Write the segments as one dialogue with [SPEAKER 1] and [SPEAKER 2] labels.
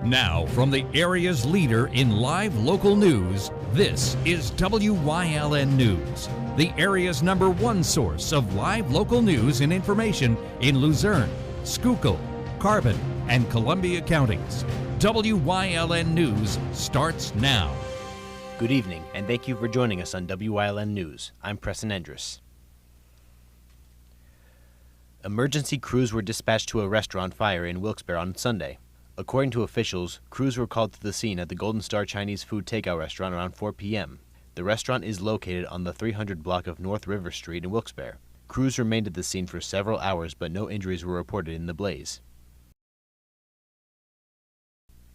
[SPEAKER 1] Now, from the area's leader in live local news, this is WYLN News, the area's #1 source of live local news and information in Luzerne, Schuylkill, Carbon, and Columbia counties. WYLN News starts now.
[SPEAKER 2] Good evening, and thank you for joining us on WYLN News. I'm Preston Endress. Emergency crews were dispatched to a restaurant fire in Wilkes-Barre on Sunday. According to officials, crews were called to the scene at the Golden Star Chinese food takeout restaurant around 4 p.m. The restaurant is located on the 300 block of North River Street in Wilkes-Barre. Crews remained at the scene for several hours, but no injuries were reported in the blaze.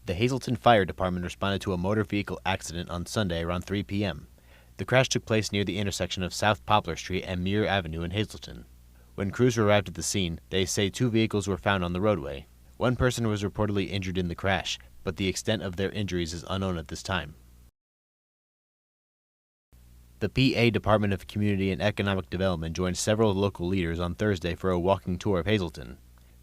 [SPEAKER 2] The Hazleton Fire Department responded to a motor vehicle accident on Sunday around 3 p.m. The crash took place near the intersection of South Poplar Street and Muir Avenue in Hazleton. When crews arrived at the scene, they say 2 vehicles were found on the roadway. One person was reportedly injured in the crash, but the extent of their injuries is unknown at this time. The PA Department of Community and Economic Development joined several local leaders on Thursday for a walking tour of Hazleton.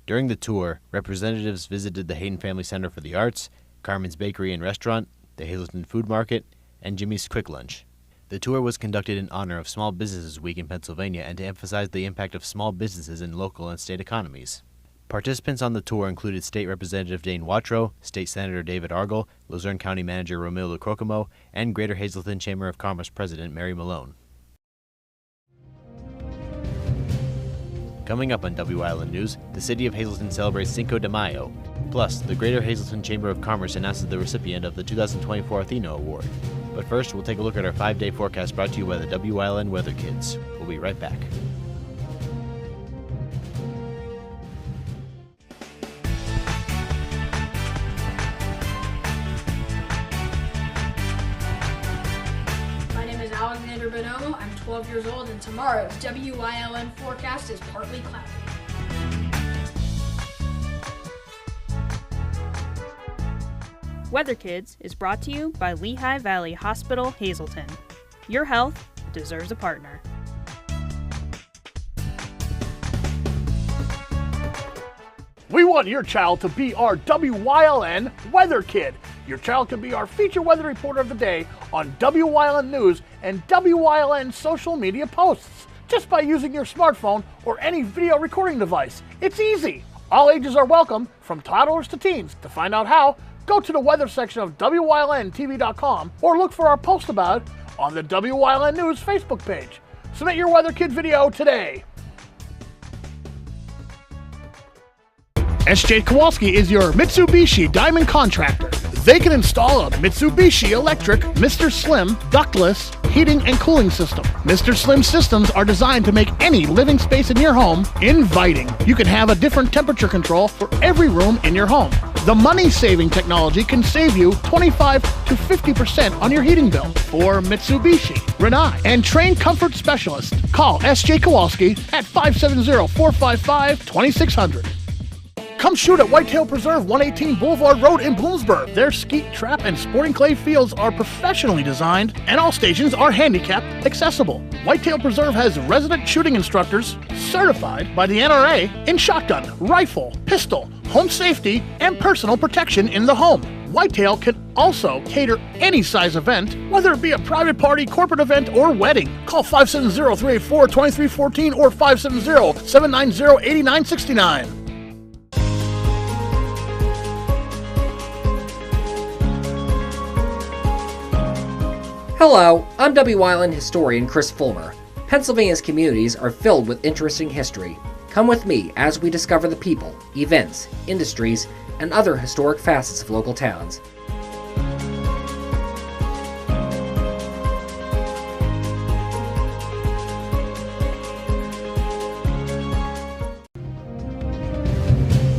[SPEAKER 2] During the tour, representatives visited the Hayden Family Center for the Arts, Carmen's Bakery and Restaurant, the Hazleton Food Market, and Jimmy's Quick Lunch. The tour was conducted in honor of Small Businesses Week in Pennsylvania and to emphasize the impact of small businesses in local and state economies. Participants on the tour included State Representative Dane Watrow, State Senator David Argel, Luzerne County Manager Romilda Crocomo, and Greater Hazleton Chamber of Commerce President Mary Malone. Coming up on WYLN News, the City of Hazleton celebrates Cinco de Mayo. Plus, the Greater Hazleton Chamber of Commerce announces the recipient of the 2024 Athena Award. But first, we'll take a look at our 5-day forecast brought to you by the WYLN Weather Kids. We'll be right back.
[SPEAKER 3] I'm 12 years old, and tomorrow's WYLN forecast is partly cloudy.
[SPEAKER 4] Weather Kids is brought to you by Lehigh Valley Hospital, Hazleton. Your health deserves a partner.
[SPEAKER 5] We want your child to be our WYLN Weather Kid. Your child can be our feature weather reporter of the day on WYLN News and WYLN social media posts just by using your smartphone or any video recording device. It's easy. All ages are welcome, from toddlers to teens. To find out how, go to the weather section of WYLNTV.com or look for our post about it on the WYLN News Facebook page. Submit your Weather Kid video today. SJ Kowalski is your Mitsubishi Diamond Contractor. They can install a Mitsubishi electric Mr. Slim ductless heating and cooling system. Mr. Slim systems are designed to make any living space in your home inviting. You can have a different temperature control for every room in your home. The money-saving technology can save you 25 to 50% on your heating bill. For Mitsubishi, Rinnai, and trained comfort specialists, call SJ Kowalski at 570-455-2600. Come shoot at Whitetail Preserve 118 Boulevard Road in Bloomsburg. Their skeet, trap, and sporting clay fields are professionally designed, and all stations are handicapped accessible. Whitetail Preserve has resident shooting instructors certified by the NRA in shotgun, rifle, pistol, home safety, and personal protection in the home. Whitetail can also cater any size event, whether it be a private party, corporate event, or wedding. Call 570-384-2314 or 570-790-8969.
[SPEAKER 6] Hello, I'm WYLN historian Chris Fulmer. Pennsylvania's communities are filled with interesting history. Come with me as we discover the people, events, industries, and other historic facets of local towns.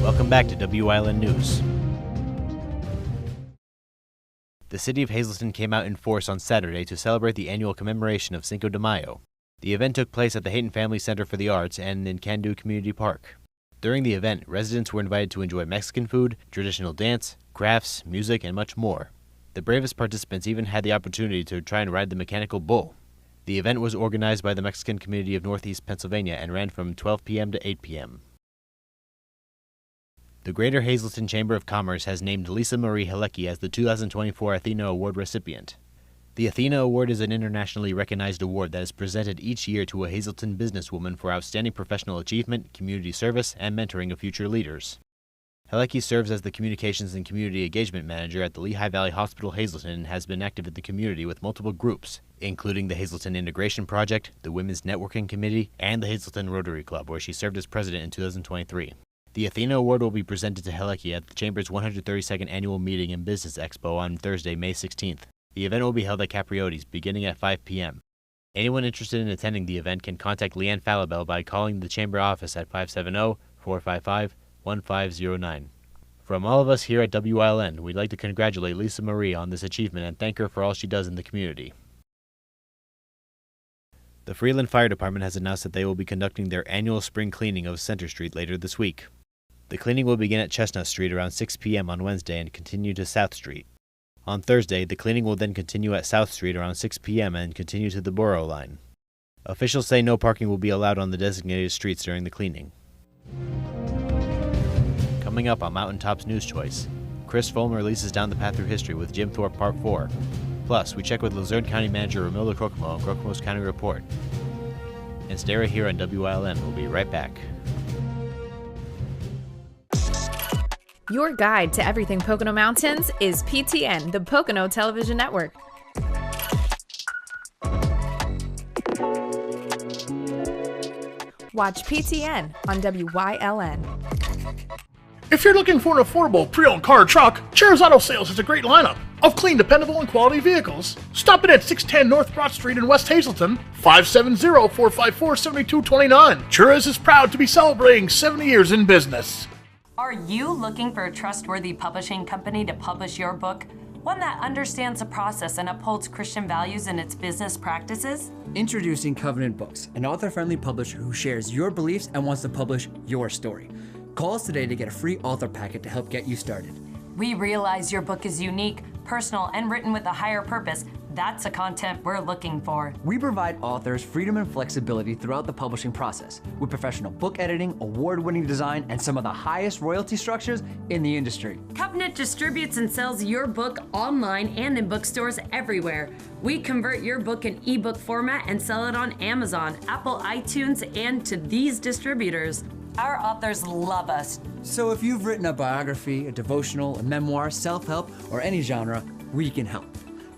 [SPEAKER 2] Welcome back to WYLN News. The City of Hazleton came out in force on Saturday to celebrate the annual commemoration of Cinco de Mayo. The event took place at the Hayden Family Center for the Arts and in Candu Community Park. During the event, residents were invited to enjoy Mexican food, traditional dance, crafts, music, and much more. The bravest participants even had the opportunity to try and ride the mechanical bull. The event was organized by the Mexican community of Northeast Pennsylvania and ran from 12 p.m. to 8 p.m. The Greater Hazleton Chamber of Commerce has named Lisa Marie Halecki as the 2024 Athena Award recipient. The Athena Award is an internationally recognized award that is presented each year to a Hazleton businesswoman for outstanding professional achievement, community service, and mentoring of future leaders. Halecki serves as the Communications and Community Engagement Manager at the Lehigh Valley Hospital Hazleton and has been active in the community with multiple groups, including the Hazleton Integration Project, the Women's Networking Committee, and the Hazleton Rotary Club, where she served as president in 2023. The Athena Award will be presented to Halecki at the Chamber's 132nd Annual Meeting and Business Expo on Thursday, May 16th. The event will be held at Capriotti's, beginning at 5 p.m. Anyone interested in attending the event can contact Leanne Falabelle by calling the Chamber office at 570-455-1509. From all of us here at WYLN, we'd like to congratulate Lisa Marie on this achievement and thank her for all she does in the community. The Freeland Fire Department has announced that they will be conducting their annual spring cleaning of Center Street later this week. The cleaning will begin at Chestnut Street around 6 p.m. on Wednesday and continue to South Street. On Thursday, the cleaning will then continue at South Street around 6 p.m. and continue to the Borough Line. Officials say no parking will be allowed on the designated streets during the cleaning. Coming up on Mountaintops News Choice, Chris Fulmer releases Down the Path Through History with Jim Thorpe Part 4. Plus, we check with Luzerne County Manager Romilda Crocomo on Crocomo's County Report. And stay right here on WYLN. We'll be right back.
[SPEAKER 7] Your guide to everything Pocono Mountains is PTN, the Pocono Television Network. Watch PTN on WYLN.
[SPEAKER 5] If you're looking for an affordable pre-owned car or truck, Cheers Auto Sales has a great lineup of clean, dependable, and quality vehicles. Stop in at 610 North Broad Street in West Hazleton, 570-454-7229. Cheers is proud to be celebrating 70 years in business.
[SPEAKER 8] Are you looking for a trustworthy publishing company to publish your book? One that understands the process and upholds Christian values in its business practices?
[SPEAKER 9] Introducing Covenant Books, an author-friendly publisher who shares your beliefs and wants to publish your story. Call us today to get a free author packet to help get you started.
[SPEAKER 8] We realize your book is unique, personal, and written with a higher purpose. That's the content we're looking for.
[SPEAKER 9] We provide authors freedom and flexibility throughout the publishing process with professional book editing, award-winning design, and some of the highest royalty structures in the industry.
[SPEAKER 8] Covenant distributes and sells your book online and in bookstores everywhere. We convert your book in ebook format and sell it on Amazon, Apple iTunes, and to these distributors. Our authors love us.
[SPEAKER 9] So if you've written a biography, a devotional, a memoir, self-help, or any genre, we can help.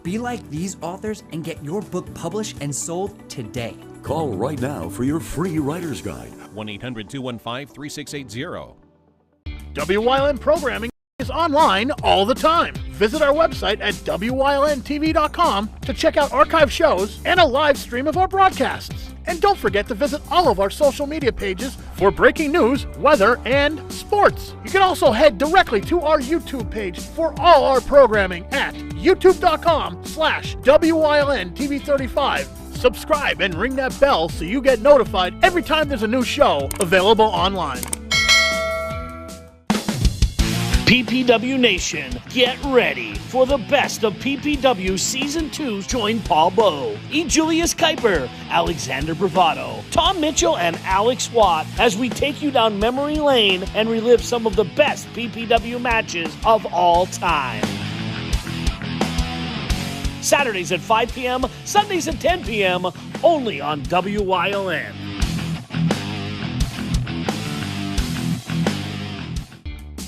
[SPEAKER 9] Be like these authors and get your book published and sold today.
[SPEAKER 10] Call right now for your free writer's guide.
[SPEAKER 1] 1-800-215-3680.
[SPEAKER 5] WYLN programming is online all the time. Visit our website at WYLNTV.com to check out archive shows and a live stream of our broadcasts. And don't forget to visit all of our social media pages for breaking news, weather, and sports. You can also head directly to our YouTube page for all our programming at youtube.com/WYLNTV35. Subscribe and ring that bell so you get notified every time there's a new show available online.
[SPEAKER 11] PPW Nation, get ready for the best of PPW Season 2. Join Paul Bowe, E. Julius Kuiper, Alexander Bravado, Tom Mitchell, and Alex Watt as we take you down memory lane and relive some of the best PPW matches of all time. Saturdays at 5 p.m., Sundays at 10 p.m., only on WYLN.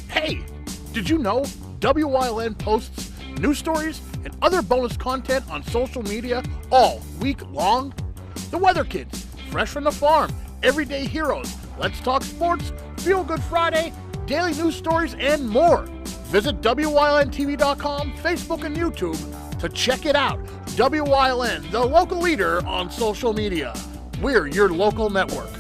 [SPEAKER 5] Hey, did you know WYLN posts news stories and other bonus content on social media all week long? The Weather Kids, Fresh from the Farm, Everyday Heroes, Let's Talk Sports, Feel Good Friday, daily news stories, and more. Visit WYLNTV.com, Facebook, and YouTube to check it out. WYLN, the local leader on social media. We're your local network.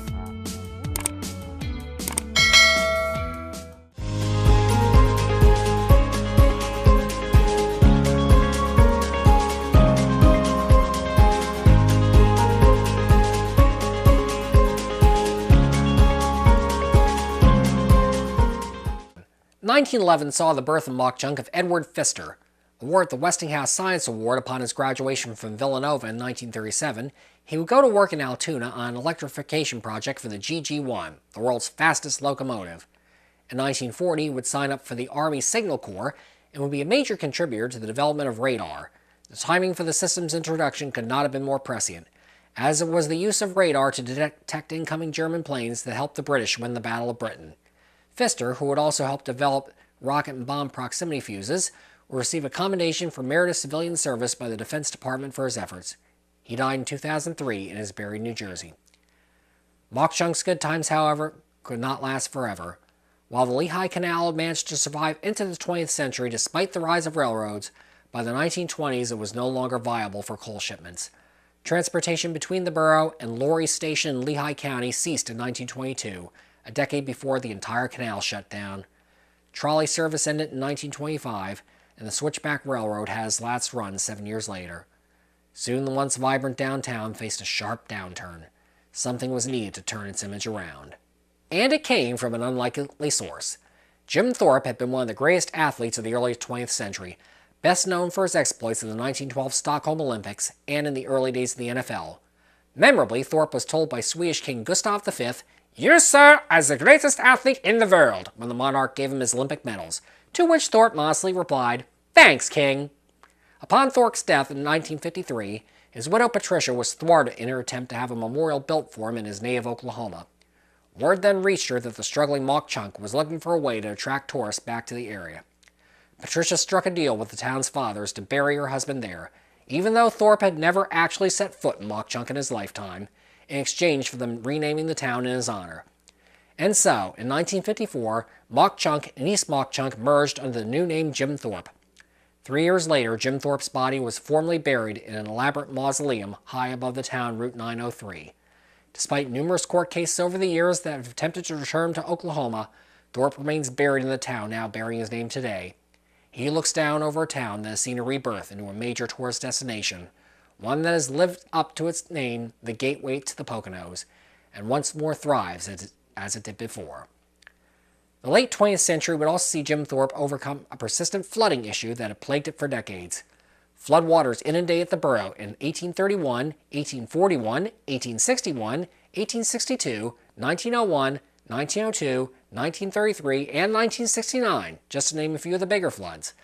[SPEAKER 6] (1911) saw the birth and mock junk of Edward Pfister. Awarded the Westinghouse Science Award upon his graduation from Villanova in 1937, he would go to work in Altoona on an electrification project for the GG1, the world's fastest locomotive. In 1940, he would sign up for the Army Signal Corps and would be a major contributor to the development of radar. The timing for the system's introduction could not have been more prescient, as it was the use of radar to detect incoming German planes that helped the British win the Battle of Britain. Pfister, who would also help develop rocket and bomb proximity fuses, will receive a commendation for meritorious civilian service by the Defense Department for his efforts. He died in 2003 and is buried in New Jersey. Mauch Chunk's good times, however, could not last forever. While the Lehigh Canal had managed to survive into the 20th century despite the rise of railroads, by the 1920s it was no longer viable for coal shipments. Transportation between the borough and Laurie Station in Lehigh County ceased in 1922, a decade before the entire canal shut down. Trolley service ended in 1925, and the Switchback Railroad had its last run 7 years later. Soon the once vibrant downtown faced a sharp downturn. Something was needed to turn its image around. And it came from an unlikely source. Jim Thorpe had been one of the greatest athletes of the early 20th century, best known for his exploits in the 1912 Stockholm Olympics and in the early days of the NFL. Memorably, Thorpe was told by Swedish King Gustav V, "You, sir, are the greatest athlete in the world," when the monarch gave him his Olympic medals, to which Thorpe modestly replied, "Thanks, King." Upon Thorpe's death in 1953, his widow Patricia was thwarted in her attempt to have a memorial built for him in his native Oklahoma. Word then reached her that the struggling Mauch Chunk was looking for a way to attract tourists back to the area. Patricia struck a deal with the town's fathers to bury her husband there, even though Thorpe had never actually set foot in Mauch Chunk in his lifetime, in exchange for them renaming the town in his honor. And so, in 1954, Mauch Chunk and East Mauch Chunk merged under the new name Jim Thorpe. 3 years later, Jim Thorpe's body was formally buried in an elaborate mausoleum high above the town Route 903. Despite numerous court cases over the years that have attempted to return him to Oklahoma, Thorpe remains buried in the town now bearing his name today. He looks down over a town that has seen a rebirth into a major tourist destination, one that has lived up to its name, the gateway to the Poconos, and once more thrives as it did before. The late 20th century would also see Jim Thorpe overcome a persistent flooding issue that had plagued it for decades. Floodwaters inundated the borough in 1831, 1841, 1861, 1862, 1901, 1902, 1933, and 1969, just to name a few of the bigger floods.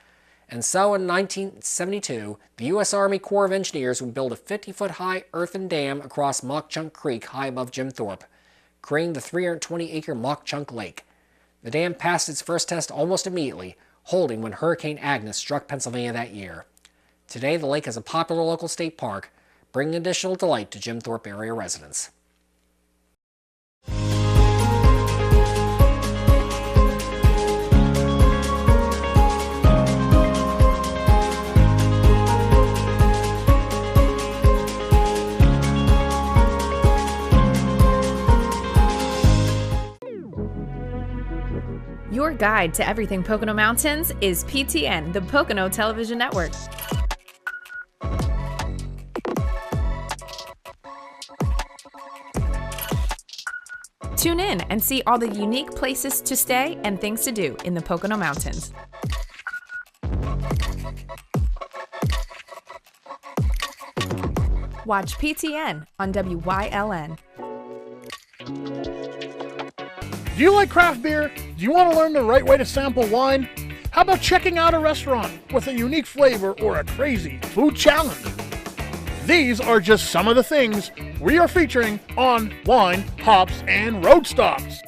[SPEAKER 6] And so in 1972, the U.S. Army Corps of Engineers would build a 50-foot-high earthen dam across Mauch Chunk Creek high above Jim Thorpe, creating the 320-acre Mauch Chunk Lake. The dam passed its first test almost immediately, holding when Hurricane Agnes struck Pennsylvania that year. Today, the lake is a popular local state park, bringing additional delight to Jim Thorpe area residents.
[SPEAKER 7] Your guide to everything Pocono Mountains is PTN, the Pocono Television Network. Tune in and see all the unique places to stay and things to do in the Pocono Mountains. Watch PTN on WYLN.
[SPEAKER 5] Do you like craft beer? Do you want to learn the right way to sample wine? How about checking out a restaurant with a unique flavor or a crazy food challenge? These are just some of the things we are featuring on Wine, Hops, and Road Stops.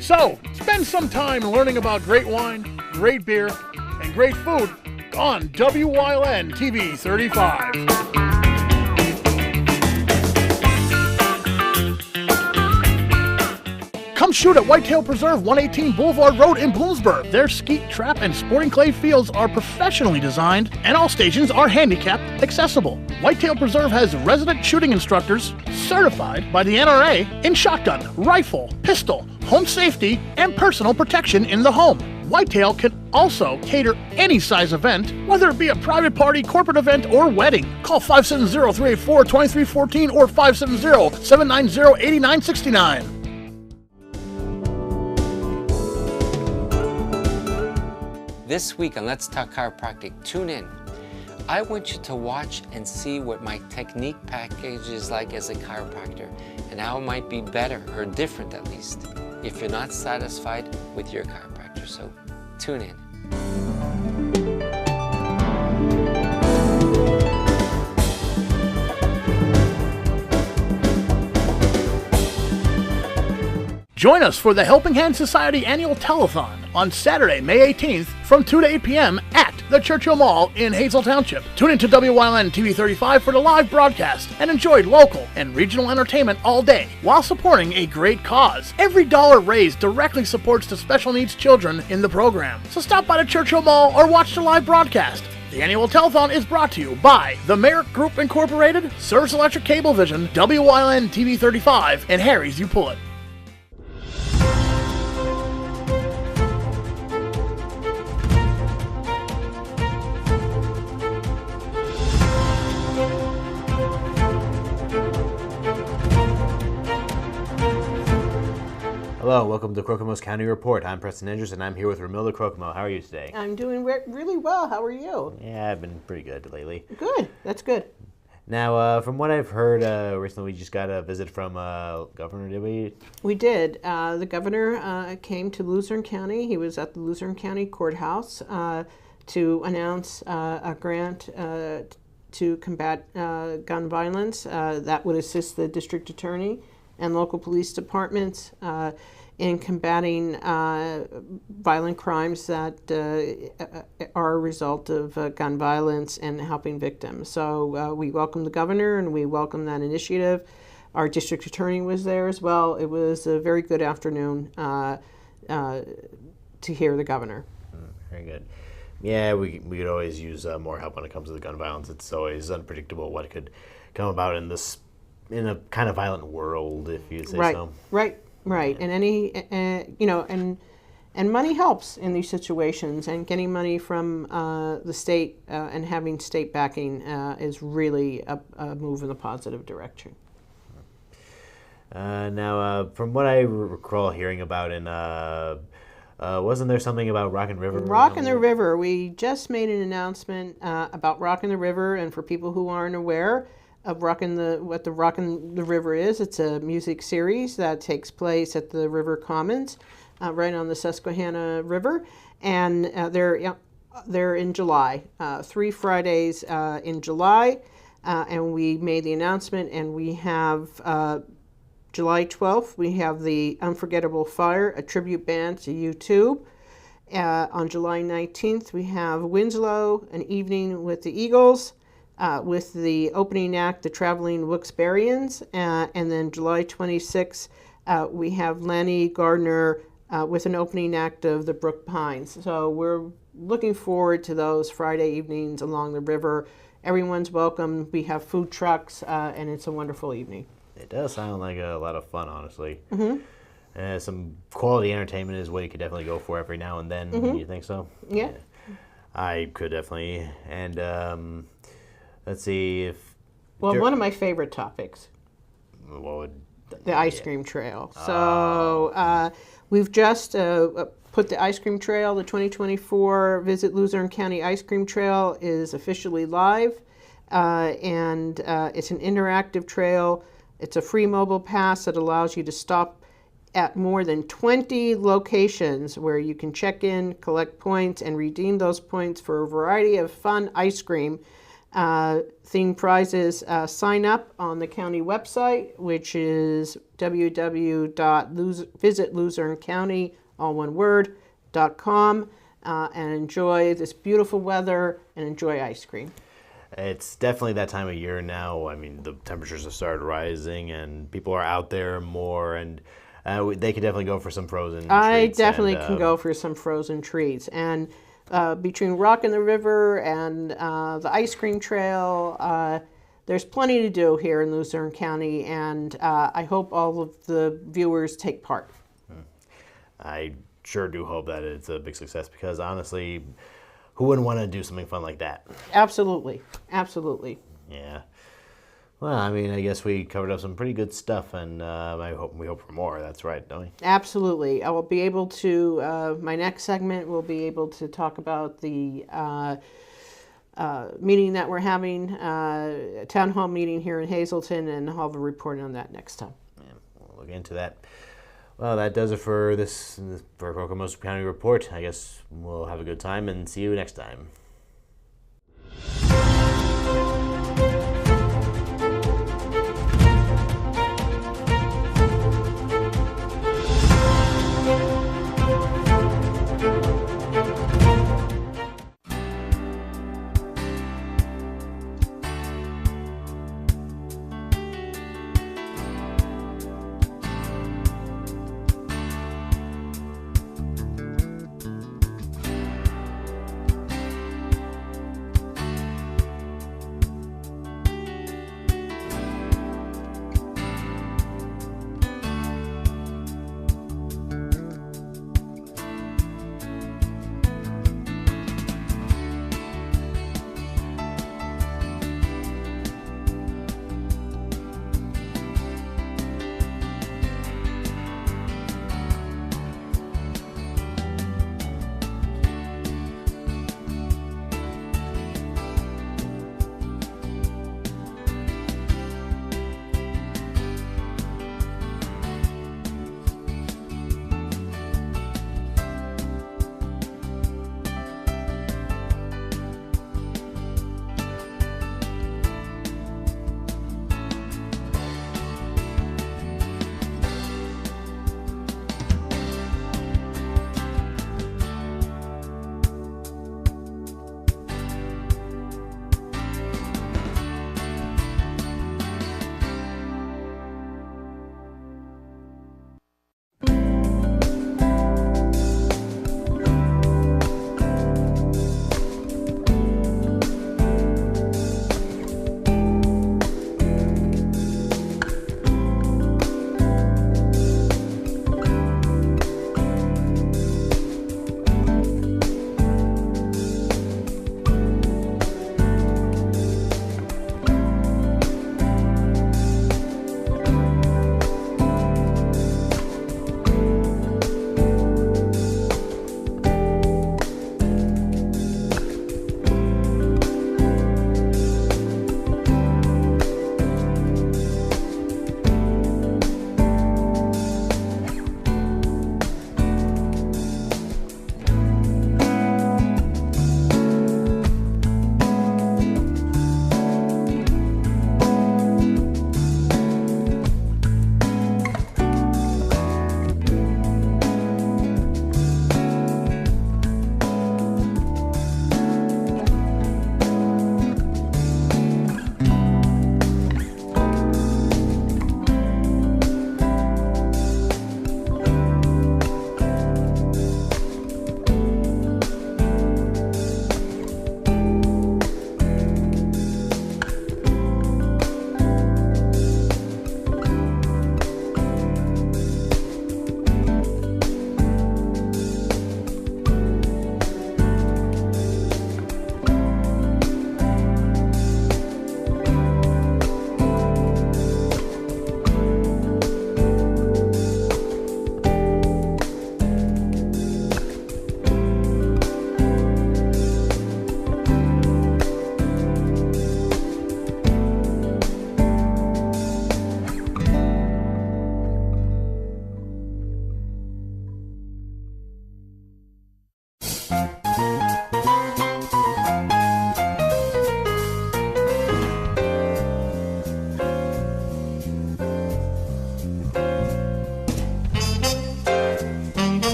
[SPEAKER 5] So, spend some time learning about great wine, great beer, and great food on WYLN TV 35. Come shoot at Whitetail Preserve 118 Boulevard Road in Bloomsburg. Their skeet, trap, and sporting clay fields are professionally designed, and all stations are handicapped accessible. Whitetail Preserve has resident shooting instructors certified by the NRA in shotgun, rifle, pistol, home safety, and personal protection in the home. Whitetail can also cater any size event, whether it be a private party, corporate event, or wedding. Call 570-384-2314 or 570-790-8969.
[SPEAKER 12] This week on Let's Talk Chiropractic, tune in. I want you to watch and see what my technique package is like as a chiropractor and how it might be better or different at least. if you're not satisfied with your chiropractor. So tune in.
[SPEAKER 5] Join us for the Helping Hand Society Annual Telethon on Saturday, May 18th from 2 to 8 p.m. at the Churchill Mall in Hazel Township. Tune into WYLN TV 35 for the live broadcast and enjoy local and regional entertainment all day while supporting a great cause. Every dollar raised directly supports the special needs children in the program. So stop by the Churchill Mall or watch the live broadcast. The annual telethon is brought to you by the Merrick Group Incorporated, Service Electric Cablevision, WYLN TV 35, and Harry's You Pull It.
[SPEAKER 2] Hello, welcome to Crocomo's County Report. I'm Preston Andrews, and I'm here with Ramilda Crocomo. How are you today?
[SPEAKER 13] I'm doing really well. How are you?
[SPEAKER 2] Yeah, I've been pretty good lately.
[SPEAKER 13] Good. That's good.
[SPEAKER 2] Now, from what I've heard, recently we just got a visit from Governor, did we?
[SPEAKER 13] We did. The governor came to Luzerne County. He was at the Luzerne County Courthouse to announce a grant to combat gun violence that would assist the district attorney and local police departments in combating violent crimes that are a result of gun violence and helping victims. So we welcome the governor and we welcome that initiative. Our district attorney was there as well. It was a very good afternoon to hear the governor.
[SPEAKER 2] Very good. Yeah, we could always use more help when it comes to the gun violence. It's always unpredictable what could come about in a kind of violent world, if you say so.
[SPEAKER 13] Right. And any, and money helps in these situations. And getting money from the state and having state backing is really a move in the positive direction.
[SPEAKER 2] Now, from what I recall hearing about wasn't there something about Rockin' River?
[SPEAKER 13] Rockin' the River. We just made an announcement about Rockin' the River, and for people who aren't aware of Rockin' the River is, it's a music series that takes place at the River Commons, right on the Susquehanna River, and they're in July, 3 Fridays in July, and we made the announcement, and we have July 12th, we have the Unforgettable Fire, a tribute band to U2. On July 19th, we have Winslow, an evening with the Eagles, with the opening act, the Traveling Wilkes-Barrians. And then July 26th, we have Lanny Gardner with an opening act of the Brook Pines. So we're looking forward to those Friday evenings along the river. Everyone's welcome. We have food trucks, and it's a wonderful evening.
[SPEAKER 2] It does sound like a lot of fun, honestly.
[SPEAKER 13] Mm-hmm.
[SPEAKER 2] Some quality entertainment is what you could definitely go for every now and then.
[SPEAKER 13] Mm-hmm.
[SPEAKER 2] You think so?
[SPEAKER 13] Yeah.
[SPEAKER 2] I could definitely. And let's see if...
[SPEAKER 13] Well, one of my favorite topics.
[SPEAKER 2] What would...
[SPEAKER 13] The ice cream trail. So we've just put the ice cream trail, the 2024 Visit Luzerne County Ice Cream Trail is officially live. And it's an interactive trail. It's a free mobile pass that allows you to stop at more than 20 locations where you can check in, collect points, and redeem those points for a variety of fun ice cream themed prizes. Sign up on the county website, which is www.visitluzernecounty, all one word, .com, and enjoy this beautiful weather and enjoy ice cream.
[SPEAKER 2] It's definitely that time of year now. I mean, the temperatures have started rising, and people are out there more, and they could definitely go for some frozen treats.
[SPEAKER 13] I definitely can go for some frozen treats. And between Rockin' the River and the ice cream trail, there's plenty to do here in Luzerne County, and I hope all of the viewers take part.
[SPEAKER 2] I sure do hope that it's a big success, because honestly, who wouldn't want to do something fun like that?
[SPEAKER 13] Absolutely. Absolutely.
[SPEAKER 2] Yeah. Well, I mean, I guess we covered up some pretty good stuff, and we hope for more. That's right, don't we? Absolutely.
[SPEAKER 13] I will be able to, my next segment, we'll be able to talk about the meeting that we're having, a town hall meeting here in Hazleton, and I'll have a report on that next time.
[SPEAKER 2] Yeah, we'll look into that. Well, that does it for for Pocomo's County Report. I guess we'll have a good time and see you next time.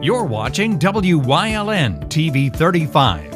[SPEAKER 1] You're watching WYLN TV 35.